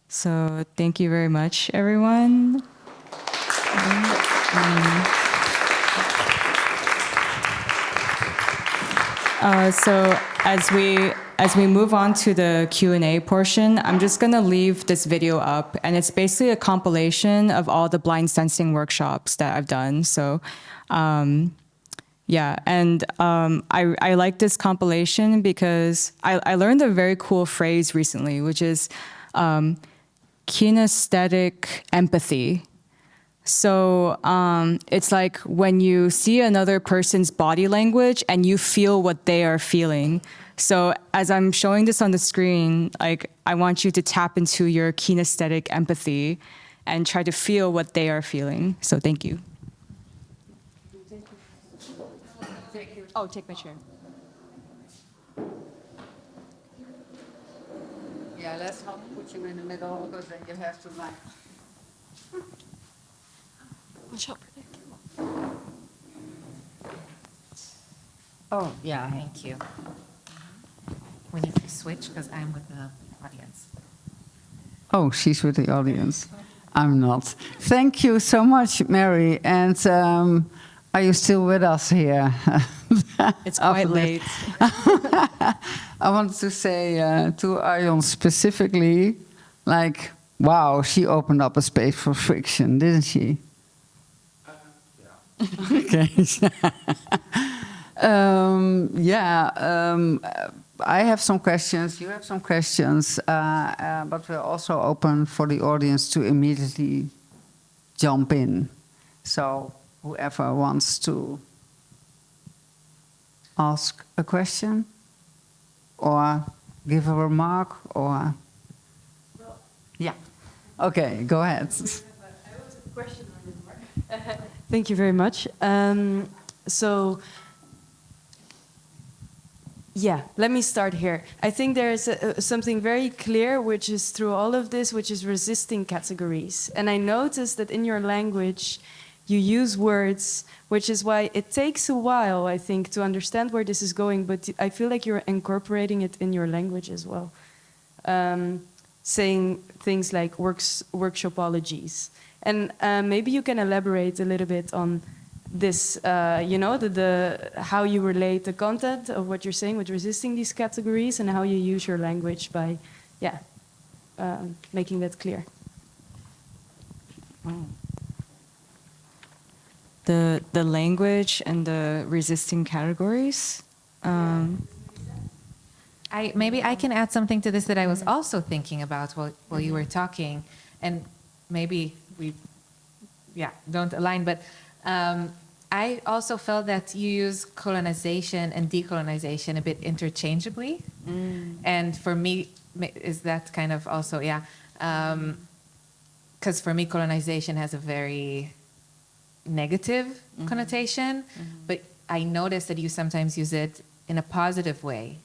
So thank you very much, everyone. So as we move on to the Q&A portion, I'm just going to leave this video up, and it's basically a compilation of all the blind sensing workshops that I've done. So yeah, and I like this compilation because I learned a very cool phrase recently, which is kinesthetic empathy. So it's like when you see another person's body language and you feel what they are feeling. So as I'm showing this on the screen, like I want you to tap into your kinesthetic empathy and try to feel what they are feeling. So thank you. Oh, take my chair. Yeah, let's not put you in the middle because then you have to like. Oh, yeah, thank you. We need to switch because I'm with the audience. Oh, she's with the audience. I'm not. Thank you so much, Mary. And are you still with us here? It's After quite this? late. I wanted to say to Arjon specifically, like, wow, she opened up a space for friction, didn't she? Yeah. Okay. I have some questions, you have some questions, but we're also open for the audience to immediately jump in. So whoever wants to ask a question or give a remark or... Yeah. Okay, go ahead. I was a question on your mark. Thank you very much. Yeah, let me start here. I think there's something very clear, which is through all of this, which is resisting categories. And I noticed that in your language, you use words, which is why it takes a while, I think, to understand where this is going. But I feel like you're incorporating it in your language as well. Saying things like workshopologies. And maybe you can elaborate a little bit on this, you know, how you relate the content of what you're saying with resisting these categories and how you use your language by, yeah, making that clear. The language and the resisting categories. Maybe I can add something to this that I was also thinking about while you were talking, and maybe we, don't align, but I also felt that you use colonization and decolonization a bit interchangeably, and for me, is that kind of also, because for me, colonization has a very negative connotation, but I noticed that you sometimes use it in a positive way.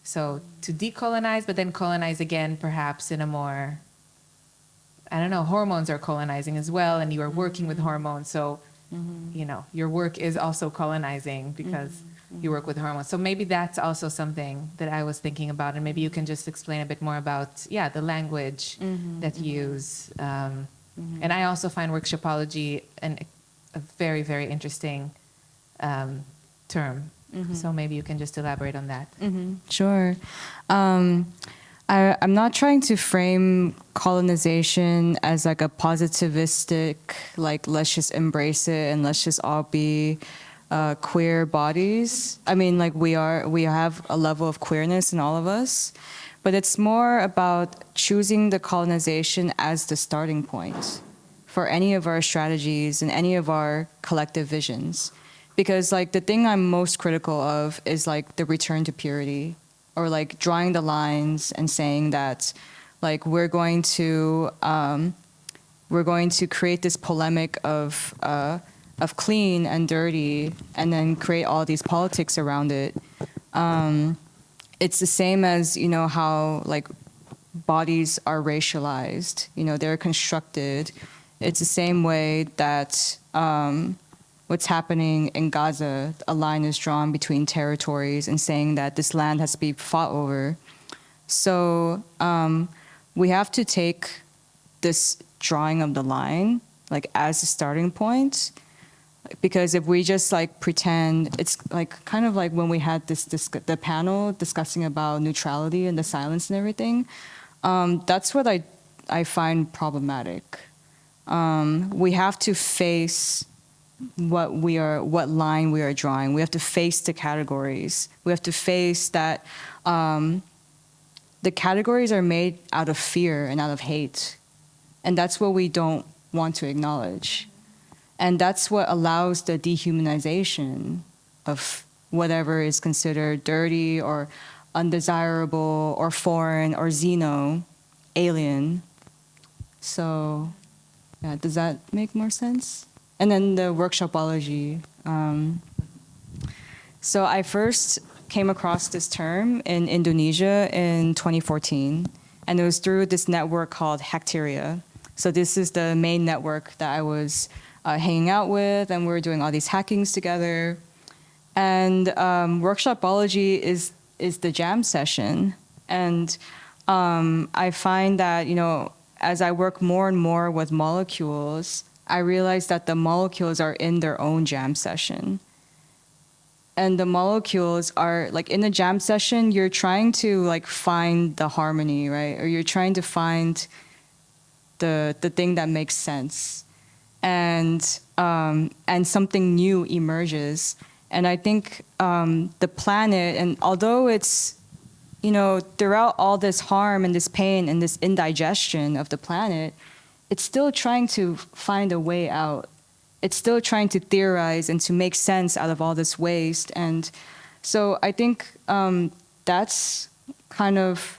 So to decolonize, but then colonize again, perhaps in a more, I don't know, hormones are colonizing as well, and you are working with hormones. So, you know, your work is also colonizing because you work with hormones. So maybe that's also something that I was thinking about, and maybe you can just explain a bit more about, the language that you use. And I also find workshopology a very, very interesting term. So maybe you can just elaborate on that. Sure. I'm not trying to frame colonization as like a positivistic, like, let's just embrace it and let's just all be queer bodies. I mean, like, we have a level of queerness in all of us, but it's more about choosing the colonization as the starting point for any of our strategies and any of our collective visions. Because, like, the thing I'm most critical of is, like, the return to purity, or, like, drawing the lines and saying that, like, we're going to create this polemic of clean and dirty, and then create all these politics around it. It's the same as, you know, how, like, bodies are racialized. You know, they're constructed. It's the same way that what's happening in Gaza, a line is drawn between territories and saying that this land has to be fought over. So we have to take this drawing of the line, like, as a starting point, because if we just, like, pretend, it's like kind of like when we had the panel discussing about neutrality and the silence and everything. That's what I find problematic. We have to face what line we are drawing. We have to face the categories. We have to face that the categories are made out of fear and out of hate. And that's what we don't want to acknowledge. And that's what allows the dehumanization of whatever is considered dirty or undesirable or foreign or alien. So, yeah, does that make more sense? And then the workshopology. So I first came across this term in Indonesia in 2014. And it was through this network called Hacteria. So this is the main network that I was hanging out with, and we were doing all these hackings together. And workshopology is the jam session. And I find that, you know, as I work more and more with molecules, I realize that the molecules are in their own jam session. And the molecules are, like, in a jam session, you're trying to, like, find the harmony, right? Or you're trying to find the thing that makes sense. And something new emerges. And I think the planet, and although it's, you know, throughout all this harm and this pain and this indigestion of the planet, it's still trying to find a way out. It's still trying to theorize and to make sense out of all this waste. And so I think that's kind of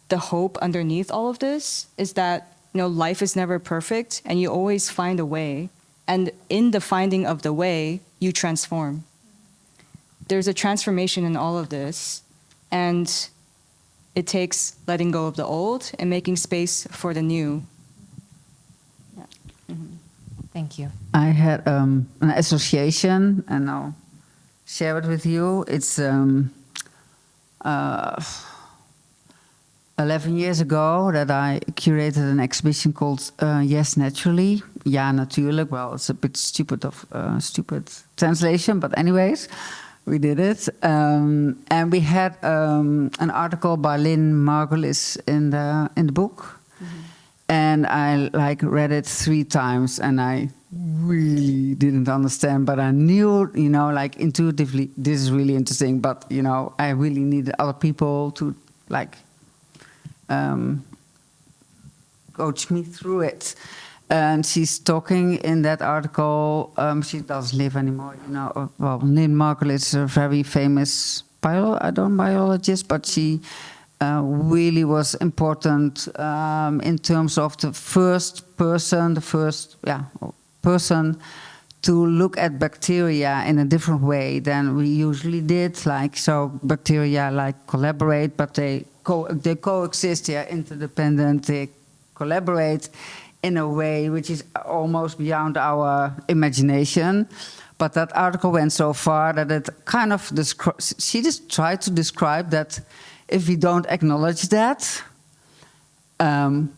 the hope underneath all of this, is that, you know, life is never perfect and you always find a way. And in the finding of the way, you transform. There's a transformation in all of this. And it takes letting go of the old and making space for the new. Yeah. Mm-hmm. Thank you. I had an association, and I'll share it with you. It's 11 years ago that I curated an exhibition called Yes, Naturally. Ja, natuurlijk. Well, it's a bit stupid translation, but anyways, we did it. And we had an article by Lynn Margulis in the book. And I read it 3 times, and I really didn't understand, but I knew, you know, like intuitively, this is really interesting. But, you know, I really needed other people to coach me through it. And she's talking in that article. She doesn't live anymore, you know. Well, Lynn Margulis is a very famous biologist, but she really was important in terms of the first person to look at bacteria in a different way than we usually did. Like, so bacteria collaborate, but they coexist, they are interdependent, they collaborate in a way which is almost beyond our imagination. But that article went so far that it kind of she just tried to describe that if we don't acknowledge that,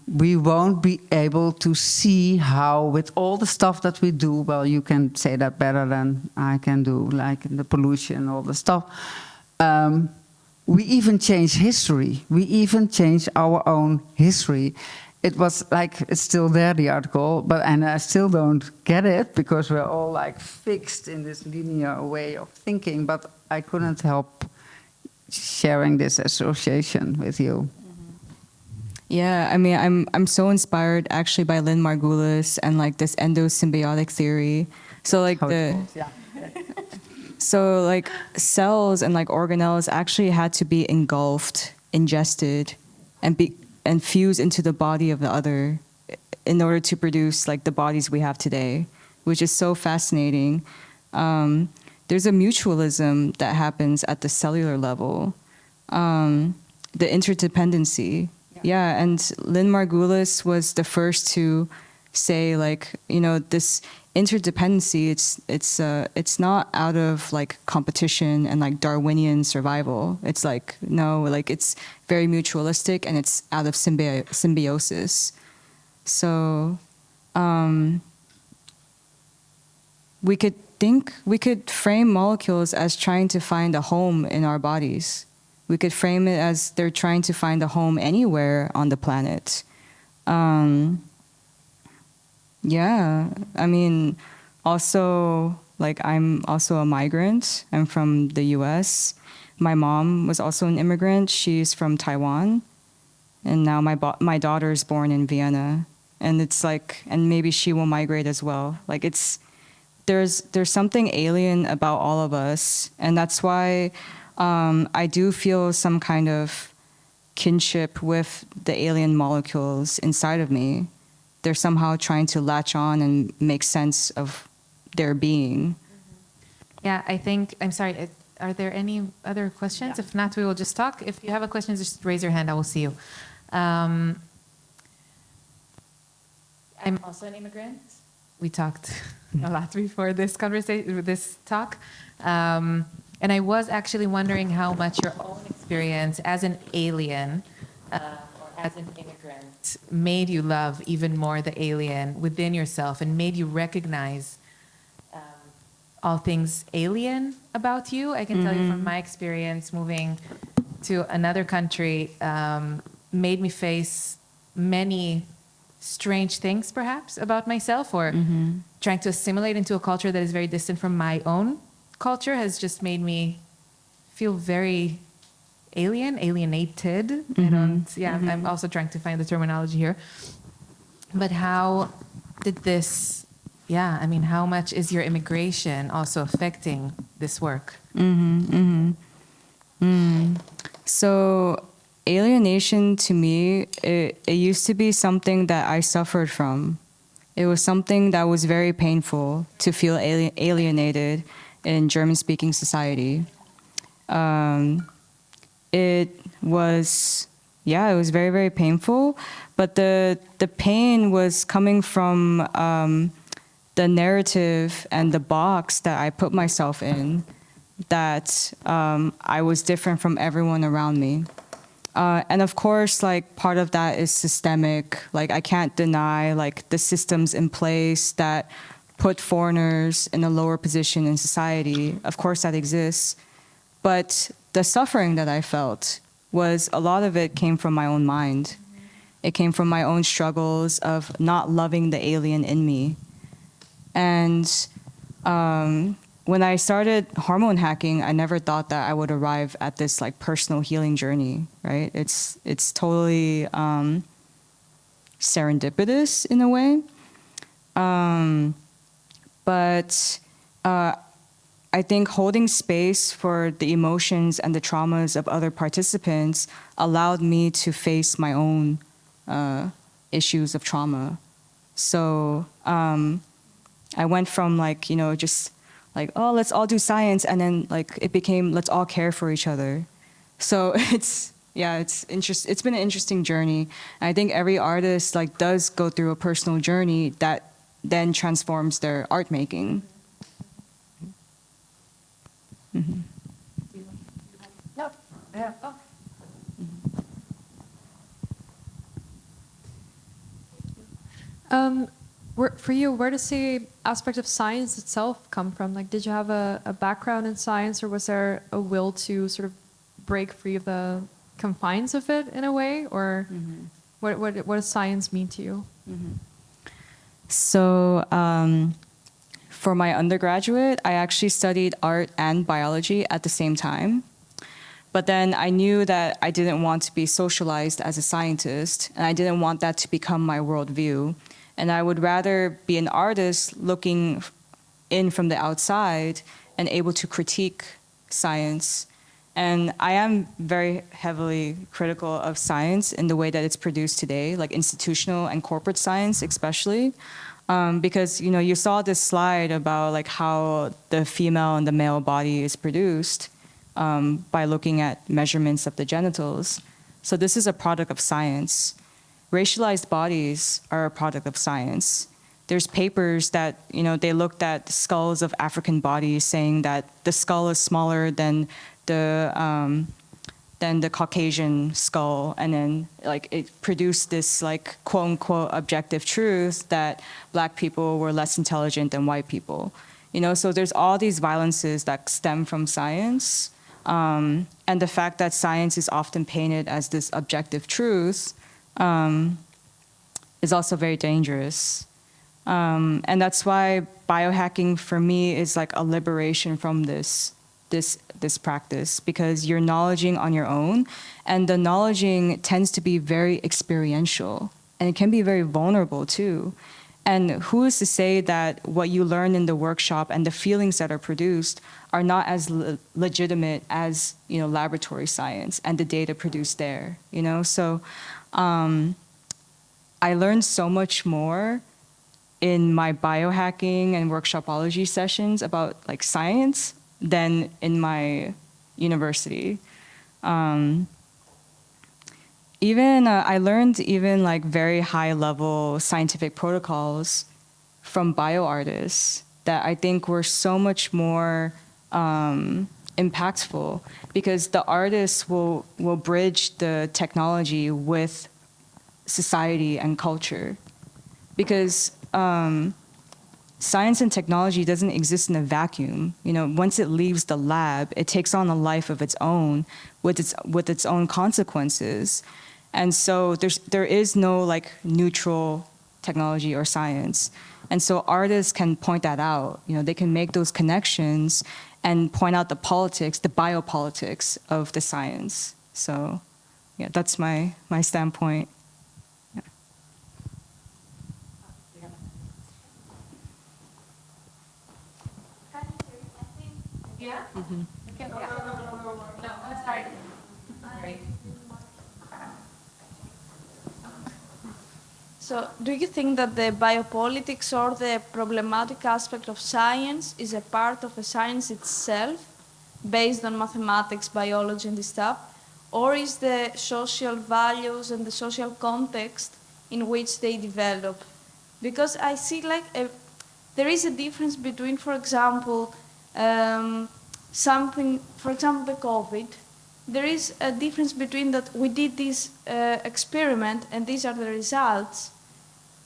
we won't be able to see how, with all the stuff that we do, well, you can say that better than I can do, like the pollution, all the stuff. We even change history. We even change our own history. It was like, it's still there, the article, and I still don't get it because we're all like fixed in this linear way of thinking, but I couldn't help sharing this association with you. Yeah, I mean, I'm so inspired actually by Lynn Margulis and like this endosymbiotic theory. So like so like cells and like organelles actually had to be engulfed, ingested, and fuse into the body of the other in order to produce like the bodies we have today, which is so fascinating. There's a mutualism that happens at the cellular level, the interdependency. Yeah, and Lynn Margulis was the first to say, like, you know, this interdependency, it's not out of like competition and like Darwinian survival. It's like, no, like it's very mutualistic and it's out of symbiosis. So we could frame molecules as trying to find a home in our bodies. We could frame it as they're trying to find a home anywhere on the planet. Yeah, I mean, also, like, I'm also a migrant. I'm from the US. My mom was also an immigrant. She's from Taiwan. And now my daughter is born in Vienna. And it's like, and maybe she will migrate as well. Like, there's something alien about all of us. And that's why I do feel some kind of kinship with the alien molecules inside of me. They're somehow trying to latch on and make sense of their being. Yeah, I think, I'm sorry, are there any other questions? Yeah. If not, we will just talk. If you have a question, just raise your hand, I will see you. I'm also an immigrant. We talked a lot before this conversation, this talk. And I was actually wondering how much your own experience as an alien or as an immigrant made you love even more the alien within yourself and made you recognize all things alien about you. I can tell you from my experience moving to another country made me face many strange things perhaps about myself, or trying to assimilate into a culture that is very distant from my own culture has just made me feel very alienated. I'm also trying to find the terminology here. But how did this, how much is your immigration also affecting this work? So alienation to me, it used to be something that I suffered from. It was something that was very painful to feel alienated in German-speaking society. It was very, very painful, but the pain was coming from the narrative and the box that I put myself in, that I was different from everyone around me. And of course, like, part of that is systemic. Like, I can't deny, like, the systems in place that put foreigners in a lower position in society. Of course, that exists. But the suffering that I felt was, a lot of it came from my own mind. It came from my own struggles of not loving the alien in me. And when I started hormone hacking, I never thought that I would arrive at this, like, personal healing journey, right? It's totally serendipitous in a way. But I think holding space for the emotions and the traumas of other participants allowed me to face my own issues of trauma. So I went from, like, just like, oh, let's all do science, and then, like, it became, let's all care for each other. So it's been an interesting journey. And I think every artist, like, does go through a personal journey that then transforms their art making. No. Yeah. Oh. For you, where does the aspect of science itself come from? Like, did you have a background in science, or was there a will to sort of break free of the confines of it in a way? Or what does science mean to you? So for my undergraduate, I actually studied art and biology at the same time. But then I knew that I didn't want to be socialized as a scientist, and I didn't want that to become my worldview. And I would rather be an artist looking in from the outside and able to critique science. And I am very heavily critical of science in the way that it's produced today, like institutional and corporate science especially. Because, you saw this slide about, like, how the female and the male body is produced by looking at measurements of the genitals. So this is a product of science. Racialized bodies are a product of science. There's papers that, they looked at skulls of African bodies saying that the skull is smaller than the Caucasian skull, and then, like, it produced this, like, quote unquote objective truth that Black people were less intelligent than white people. So there's all these violences that stem from science, and the fact that science is often painted as this objective truth is also very dangerous. And that's why biohacking for me is like a liberation from this practice, because you're knowledging on your own, and the knowledging tends to be very experiential, and it can be very vulnerable too. And who is to say that what you learn in the workshop and the feelings that are produced are not as legitimate as, laboratory science and the data produced there, So I learned so much more in my biohacking and workshopology sessions about, like, science than in my university. even I learned even like very high level scientific protocols from bio artists that I think were so much more impactful, because the artists will bridge the technology with society and culture, because science and technology doesn't exist in a vacuum. You know, once it leaves the lab, it takes on a life of its own with its own consequences. And so there is no like neutral technology or science. And so artists can point that out. You know, they can make those connections and point out the politics, the biopolitics of the science. So yeah, that's my standpoint. So, do you think that the biopolitics or the problematic aspect of science is a part of a science itself, based on mathematics, biology, and this stuff, or is the social values and the social context in which they develop? Because I see like there is a difference between, for example, something, for example, the COVID. There is a difference between that we did this experiment and these are the results,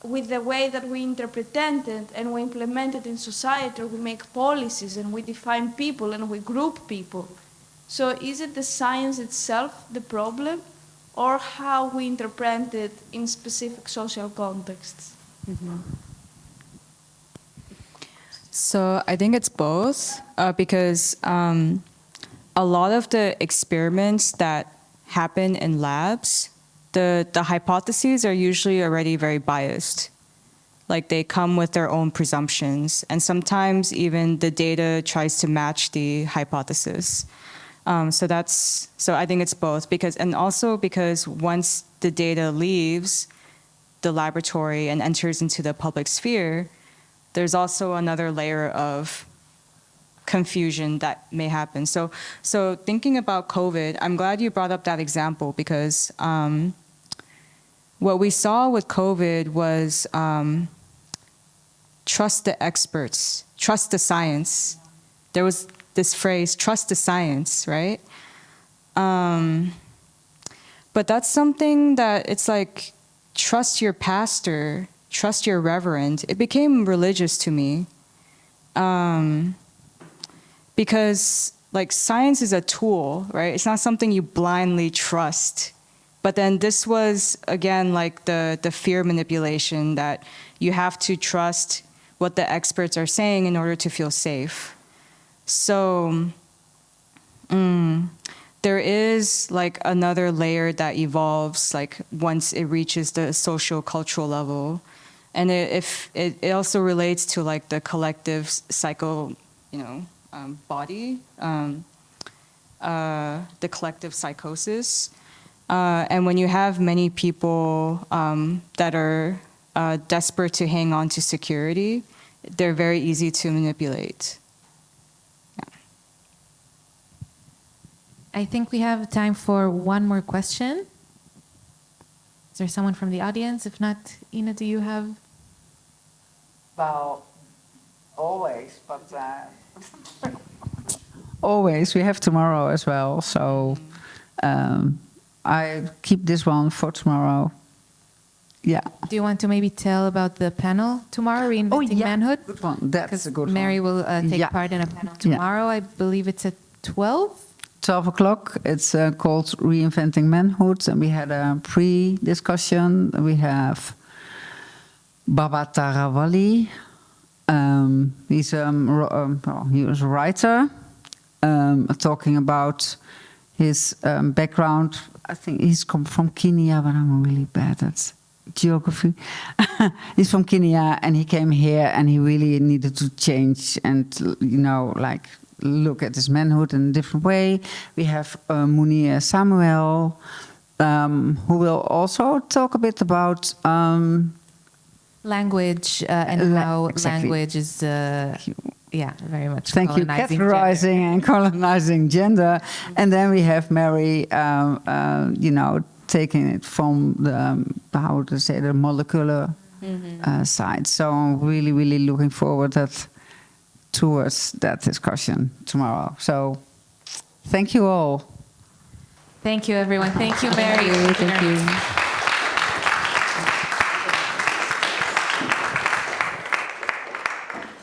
with the way that we interpret it and we implement it in society, or we make policies and we define people and we group people. So is it the science itself the problem, or how we interpret it in specific social contexts? So I think it's both, because a lot of the experiments that happen in labs, the hypotheses are usually already very biased. Like they come with their own presumptions, and sometimes even the data tries to match the hypothesis. So I think it's both, and also because once the data leaves the laboratory and enters into the public sphere, there's also another layer of confusion that may happen. So thinking about COVID, I'm glad you brought up that example, because what we saw with COVID was trust the experts, trust the science. There was this phrase, trust the science, right? But that's something that it's like, trust your pastor, trust your reverend. It became religious to me. Because like science is a tool, right? It's not something you blindly trust. But then this was, again, like the fear manipulation that you have to trust what the experts are saying in order to feel safe. So there is like another layer that evolves like once it reaches the social cultural level. And it also relates to like the collective body, the collective psychosis. And when you have many people that are desperate to hang on to security, they're very easy to manipulate. Yeah. I think we have time for one more question. Is there someone from the audience? If not, Ina, do you have? Well, always, but always. We have tomorrow as well, so I keep this one for tomorrow. Yeah. Do you want to maybe tell about the panel tomorrow, Reinventing Manhood? Good one. That's a good Mary one. will take part in a panel tomorrow. I believe it's at 12. 12 o'clock. It's called Reinventing Manhood, and we had a pre-discussion. We have Baba Tarawali. He was a writer, talking about his background. I think he's come from Kenya, but I'm really bad at geography. He's from Kenya, and he came here, and he really needed to change and, look at his manhood in a different way. We have Munir Samuel, who will also talk a bit about language and how exactly. language is, very much Thank you, categorizing and colonizing gender. And then we have Mary, taking it from the, how to say, the molecular side. So I'm really, really looking forward towards that discussion tomorrow. So thank you all. Thank you, everyone. Thank you, Mary. Thank you.